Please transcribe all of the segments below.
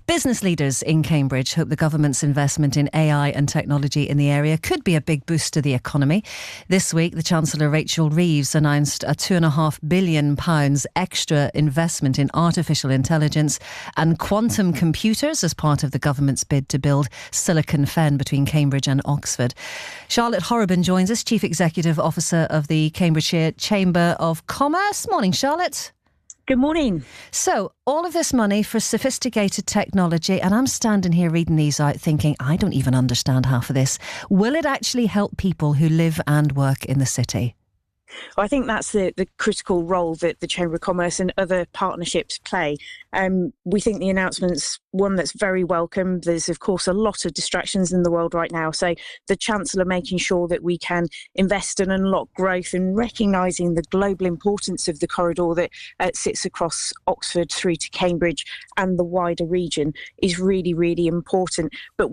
Business leaders in Cambridge hope the government's investment in AI and technology in the area could be a big boost to the economy. This week, the Chancellor Rachel Reeves announced a £2.5 billion extra investment in artificial intelligence and quantum computers as part of the government's bid to build Silicon Fen between Cambridge and Oxford. Charlotte Horobin joins us, Chief Executive Officer of the Cambridgeshire Chamber of Commerce. Morning, Charlotte. Good morning. So, all of this money for sophisticated technology, and I'm standing here reading these out thinking, I don't even understand half of this. Will it actually help people who live and work in the city? Well, I think that's the critical role that the Chamber of Commerce and other partnerships play. We think the announcement's one that's very welcome. There's, of course, a lot of distractions in the world right now. So the Chancellor making sure that we can invest and unlock growth and recognising the global importance of the corridor that sits across Oxford through to Cambridge and the wider region is really, really important. But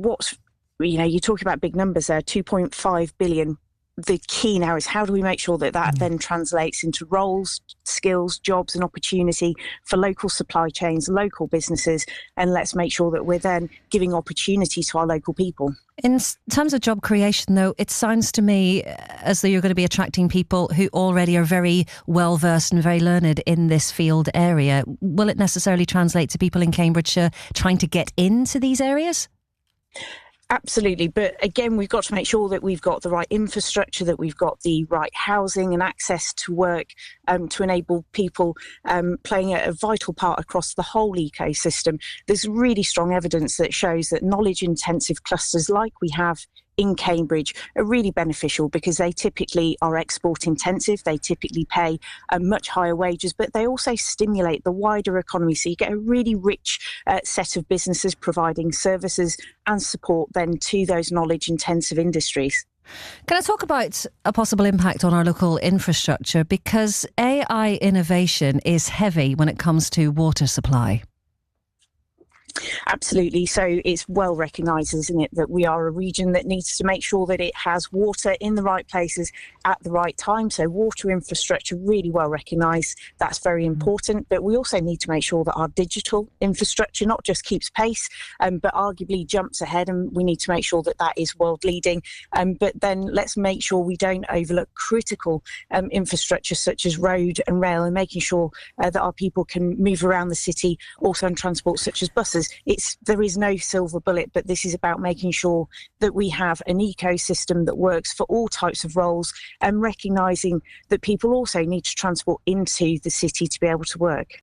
you're talking about big numbers there, 2.5 billion. The key now is how do we make sure that then translates into roles, skills, jobs and opportunity for local supply chains, local businesses, and let's make sure that we're then giving opportunity to our local people. In terms of job creation, though, it sounds to me as though you're going to be attracting people who already are very well versed and very learned in this field area. Will it necessarily translate to people in Cambridgeshire trying to get into these areas? Absolutely. But again, we've got to make sure that we've got the right infrastructure, that we've got the right housing and access to work to enable people playing a vital part across the whole ecosystem. There's really strong evidence that shows that knowledge-intensive clusters like we have in Cambridge are really beneficial because they typically are export intensive, they typically pay much higher wages, but they also stimulate the wider economy. So you get a really rich set of businesses providing services and support then to those knowledge intensive industries. Can I talk about a possible impact on our local infrastructure? Because AI innovation is heavy when it comes to water supply. Absolutely. So it's well recognised, isn't it, that we are a region that needs to make sure that it has water in the right places at the right time. So water infrastructure, really well recognised. That's very important. But we also need to make sure that our digital infrastructure not just keeps pace, but arguably jumps ahead. And we need to make sure that that is world leading. But then let's make sure we don't overlook critical infrastructure such as road and rail and making sure that our people can move around the city, also on transport such as buses. There is no silver bullet, but this is about making sure that we have an ecosystem that works for all types of roles and recognising that people also need to transport into the city to be able to work.